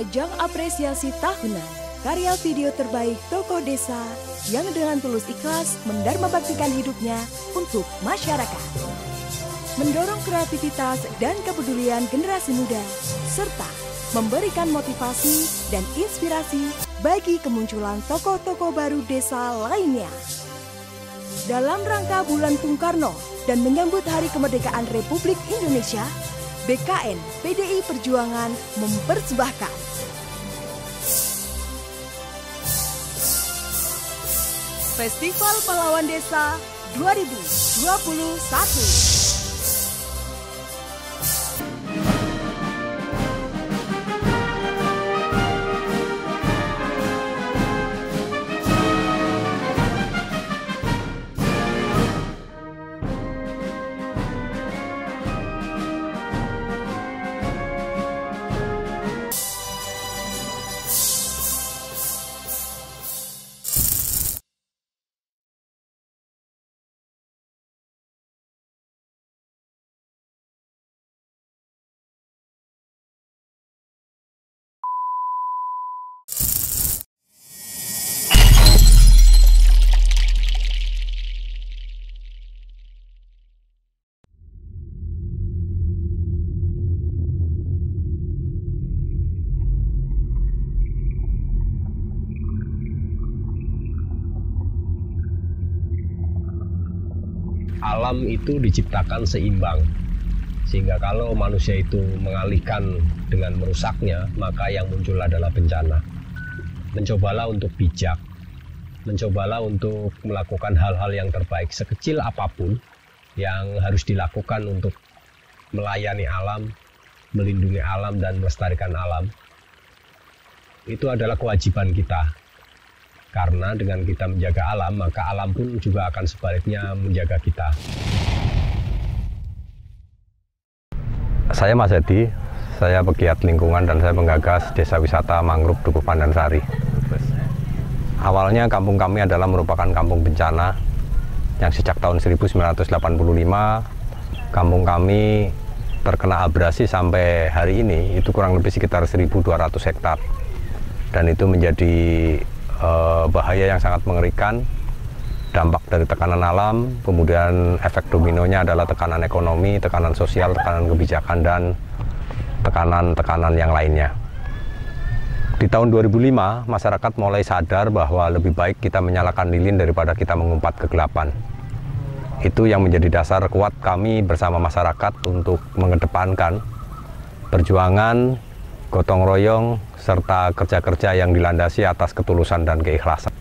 Ajang apresiasi tahunan karya video terbaik tokoh desa yang dengan tulus ikhlas mendharmabaktikan hidupnya untuk masyarakat. Mendorong kreativitas dan kepedulian generasi muda, serta memberikan motivasi dan inspirasi bagi kemunculan tokoh-tokoh baru desa lainnya. Dalam rangka Bulan Bung Karno dan menyambut Hari Kemerdekaan Republik Indonesia, BKN PDI Perjuangan mempersembahkan Festival Pahlawan Desa 2021. Alam itu diciptakan seimbang, sehingga kalau manusia itu mengalihkan dengan merusaknya, maka yang muncul adalah bencana. Mencobalah untuk bijak, mencobalah untuk melakukan hal-hal yang terbaik sekecil apapun yang harus dilakukan untuk melayani alam, melindungi alam dan melestarikan alam. Itu adalah kewajiban kita. Karena dengan kita menjaga alam, maka alam pun juga akan sebaliknya menjaga kita. Saya Mas Edi, saya pegiat lingkungan dan saya menggagas Desa Wisata Mangrove Dukuh Pandansari. Awalnya kampung kami adalah merupakan kampung bencana yang sejak tahun 1985 kampung kami terkena abrasi sampai hari ini itu kurang lebih sekitar 1.200 hektar. Dan itu menjadi bahaya yang sangat mengerikan, dampak dari tekanan alam, kemudian efek dominonya adalah tekanan ekonomi, tekanan sosial, tekanan kebijakan, dan tekanan-tekanan yang lainnya. Di tahun 2005, masyarakat mulai sadar bahwa lebih baik kita menyalakan lilin daripada kita mengumpat kegelapan. Itu yang menjadi dasar kuat kami bersama masyarakat untuk mengedepankan perjuangan, gotong royong, serta kerja-kerja yang dilandasi atas ketulusan dan keikhlasan.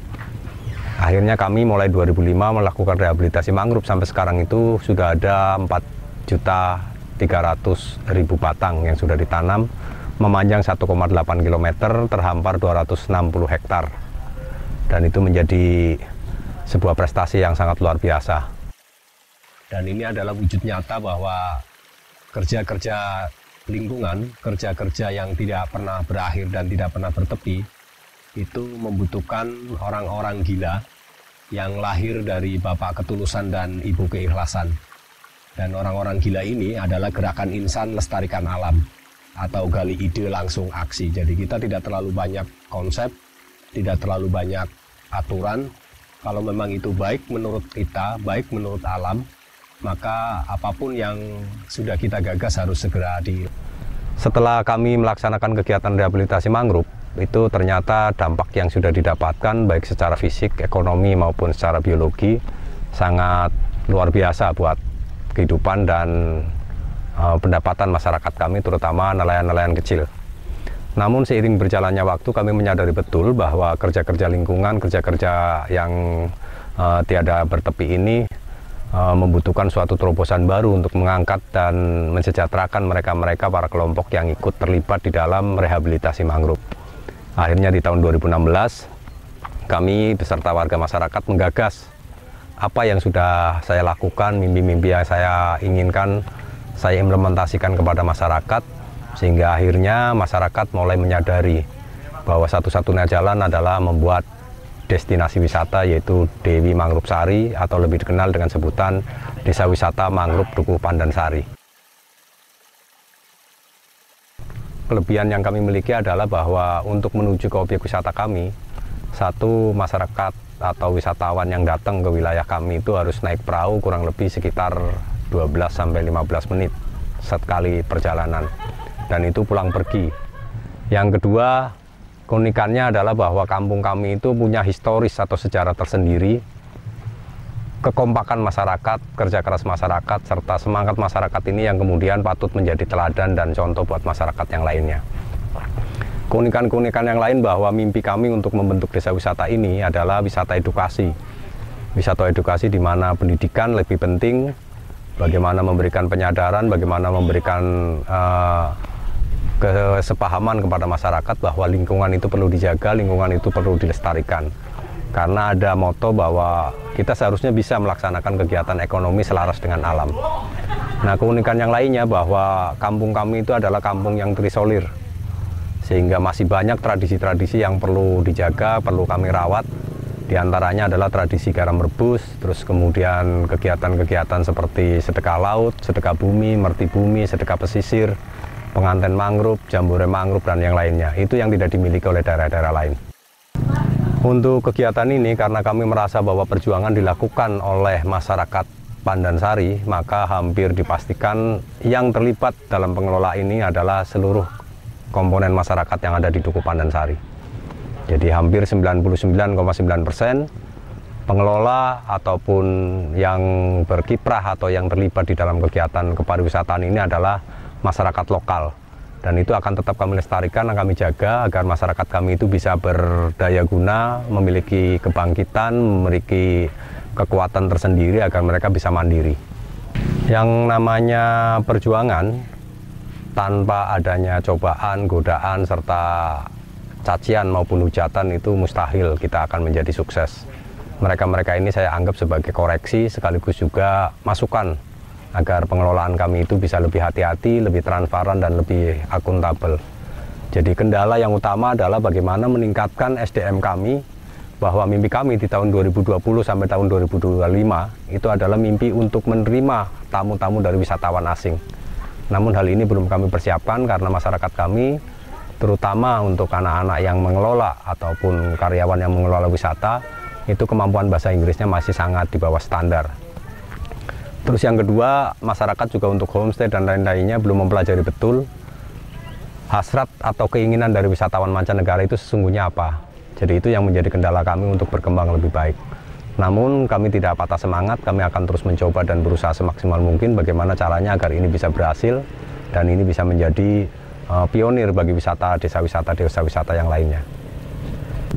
Akhirnya kami mulai 2005 melakukan rehabilitasi mangrove. Sampai sekarang itu sudah ada 4.300.000 batang yang sudah ditanam, memanjang 1,8 km, terhampar 260 hektar. Dan itu menjadi sebuah prestasi yang sangat luar biasa. Dan ini adalah wujud nyata bahwa kerja-kerja lingkungan, kerja-kerja yang tidak pernah berakhir dan tidak pernah bertepi, itu membutuhkan orang-orang gila yang lahir dari Bapak Ketulusan dan Ibu Keikhlasan. Dan orang-orang gila ini adalah gerakan insan lestarikan alam atau gali ide langsung aksi. Jadi kita tidak terlalu banyak konsep, tidak terlalu banyak aturan. Kalau memang itu baik menurut kita, baik menurut alam, maka apapun yang sudah kita gagas harus segera Setelah kami melaksanakan kegiatan rehabilitasi mangrove, itu ternyata dampak yang sudah didapatkan baik secara fisik, ekonomi maupun secara biologi sangat luar biasa buat kehidupan dan pendapatan masyarakat kami, terutama nelayan-nelayan kecil. Namun seiring berjalannya waktu kami menyadari betul bahwa kerja-kerja lingkungan, kerja-kerja yang tiada bertepi ini membutuhkan suatu terobosan baru untuk mengangkat dan mensejahterakan mereka-mereka para kelompok yang ikut terlibat di dalam rehabilitasi mangrove. Akhirnya di tahun 2016 kami beserta warga masyarakat menggagas apa yang sudah saya lakukan, mimpi-mimpi yang saya inginkan saya implementasikan kepada masyarakat, sehingga akhirnya masyarakat mulai menyadari bahwa satu-satunya jalan adalah membuat destinasi wisata, yaitu Dewi Mangrove Sari atau lebih dikenal dengan sebutan Desa Wisata Mangrove Dukuh Pandansari. kelebihan yang kami miliki adalah bahwa untuk menuju ke objek wisata kami, satu masyarakat atau wisatawan yang datang ke wilayah kami itu harus naik perahu kurang lebih sekitar 12-15 menit sekali perjalanan, dan itu pulang pergi. Yang kedua, keunikannya adalah bahwa kampung kami itu punya historis atau sejarah tersendiri. Kekompakan masyarakat, kerja keras masyarakat, serta semangat masyarakat ini yang kemudian patut menjadi teladan dan contoh buat masyarakat yang lainnya. Keunikan-keunikan yang lain bahwa mimpi kami untuk membentuk desa wisata ini adalah wisata edukasi. Wisata edukasi di mana pendidikan lebih penting, bagaimana memberikan penyadaran, bagaimana memberikan kesepahaman kepada masyarakat bahwa lingkungan itu perlu dijaga, lingkungan itu perlu dilestarikan. Karena ada moto bahwa kita seharusnya bisa melaksanakan kegiatan ekonomi selaras dengan alam. Nah, keunikan yang lainnya bahwa kampung kami itu adalah kampung yang terisolir, sehingga masih banyak tradisi-tradisi yang perlu dijaga, perlu kami rawat. Di antaranya adalah tradisi garam rebus, terus kemudian kegiatan-kegiatan seperti sedekah laut, sedekah bumi, merti bumi, sedekah pesisir, pengantin mangrove, jambore mangrove, dan yang lainnya. Itu yang tidak dimiliki oleh daerah-daerah lain. Untuk kegiatan ini, karena kami merasa bahwa perjuangan dilakukan oleh masyarakat Pandansari, maka hampir dipastikan yang terlibat dalam pengelola ini adalah seluruh komponen masyarakat yang ada di Dukuh Pandansari. Jadi hampir 99,9% pengelola ataupun yang berkiprah atau yang terlibat di dalam kegiatan kepariwisataan ini adalah masyarakat lokal. Dan itu akan tetap kami lestarikan, akan kami jaga agar masyarakat kami itu bisa berdaya guna, memiliki kebangkitan, memiliki kekuatan tersendiri agar mereka bisa mandiri. Yang namanya perjuangan tanpa adanya cobaan, godaan, serta cacian maupun hujatan itu mustahil kita akan menjadi sukses. Mereka-mereka ini saya anggap sebagai koreksi sekaligus juga masukan agar pengelolaan kami itu bisa lebih hati-hati, lebih transparan, dan lebih akuntabel. Jadi kendala yang utama adalah bagaimana meningkatkan SDM kami, bahwa mimpi kami di tahun 2020 sampai tahun 2025 itu adalah mimpi untuk menerima tamu-tamu dari wisatawan asing. Namun hal ini belum kami persiapkan karena masyarakat kami, terutama untuk anak-anak yang mengelola ataupun karyawan yang mengelola wisata, itu kemampuan bahasa Inggrisnya masih sangat di bawah standar. Terus yang kedua, masyarakat juga untuk homestay dan lain-lainnya belum mempelajari betul hasrat atau keinginan dari wisatawan mancanegara itu sesungguhnya apa. Jadi itu yang menjadi kendala kami untuk berkembang lebih baik. Namun kami tidak patah semangat, kami akan terus mencoba dan berusaha semaksimal mungkin bagaimana caranya agar ini bisa berhasil dan ini bisa menjadi pionir bagi desa wisata yang lainnya.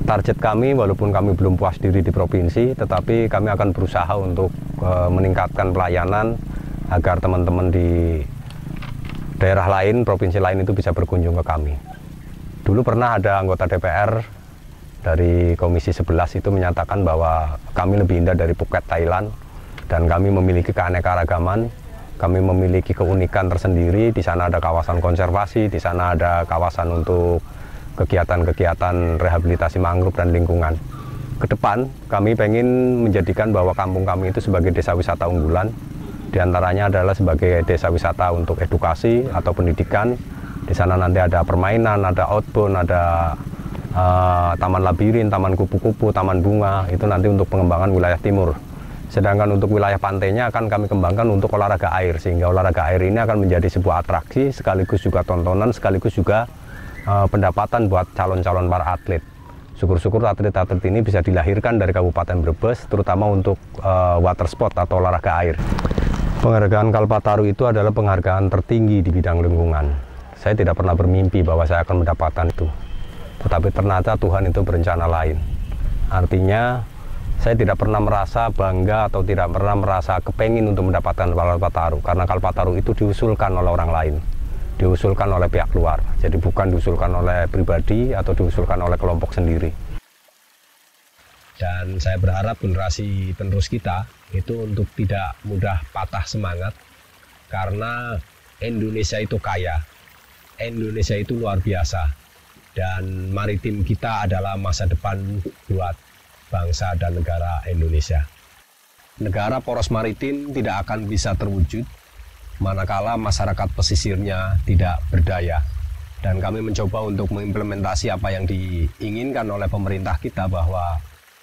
Target kami, walaupun kami belum puas diri di provinsi, tetapi kami akan berusaha untuk meningkatkan pelayanan agar teman-teman di daerah lain, provinsi lain itu bisa berkunjung ke kami. Dulu pernah ada anggota DPR dari Komisi 11 itu menyatakan bahwa kami lebih indah dari Phuket, Thailand, dan kami memiliki keanekaragaman, kami memiliki keunikan tersendiri. Di sana ada kawasan konservasi, di sana ada kawasan untuk kegiatan-kegiatan rehabilitasi mangrove dan lingkungan. Ke depan, kami ingin menjadikan bahwa kampung kami itu sebagai desa wisata unggulan. Di antaranya adalah sebagai desa wisata untuk edukasi atau pendidikan. Di sana nanti ada permainan, ada outbound, ada taman labirin, taman kupu-kupu, taman bunga. Itu nanti untuk pengembangan wilayah timur. Sedangkan untuk wilayah pantainya akan kami kembangkan untuk olahraga air, sehingga olahraga air ini akan menjadi sebuah atraksi, sekaligus juga tontonan, sekaligus juga pendapatan buat calon-calon para atlet. Syukur-syukur atlet-atlet ini bisa dilahirkan dari Kabupaten Brebes, terutama untuk water sport atau olahraga air. Penghargaan Kalpataru itu adalah penghargaan tertinggi di bidang lingkungan. Saya tidak pernah bermimpi bahwa saya akan mendapatkan itu. Tetapi ternyata Tuhan itu berencana lain. Artinya, saya tidak pernah merasa bangga atau tidak pernah merasa kepengin untuk mendapatkan Kalpataru. Karena Kalpataru itu diusulkan oleh orang lain. Diusulkan oleh pihak luar, jadi bukan diusulkan oleh pribadi atau diusulkan oleh kelompok sendiri. Dan saya berharap generasi penerus kita itu untuk tidak mudah patah semangat, karena Indonesia itu kaya, Indonesia itu luar biasa, dan maritim kita adalah masa depan buat bangsa dan negara Indonesia. Negara poros maritim tidak akan bisa terwujud manakala masyarakat pesisirnya tidak berdaya. Dan kami mencoba untuk mengimplementasi apa yang diinginkan oleh pemerintah kita, bahwa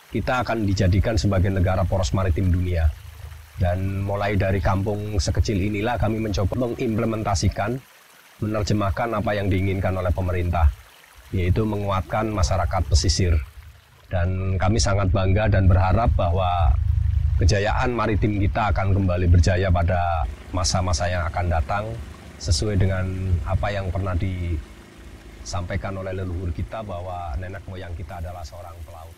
kita akan dijadikan sebagai negara poros maritim dunia. Dan mulai dari kampung sekecil inilah kami mencoba mengimplementasikan, menerjemahkan apa yang diinginkan oleh pemerintah, yaitu menguatkan masyarakat pesisir. Dan kami sangat bangga dan berharap bahwa kejayaan maritim kita akan kembali berjaya pada masa-masa yang akan datang, sesuai dengan apa yang pernah disampaikan oleh leluhur kita, bahwa nenek moyang kita adalah seorang pelaut.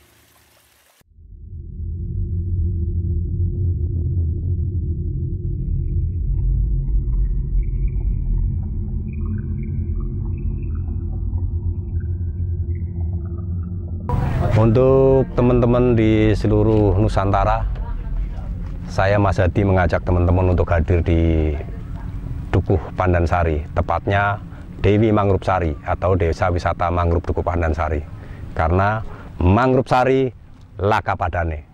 Untuk teman-teman di seluruh Nusantara, saya Mas Hadi mengajak teman-teman untuk hadir di Dukuh Pandansari, tepatnya Dewi Mangrove Sari atau Desa Wisata Mangrove Dukuh Pandansari. Karena Mangrove Sari laka padane.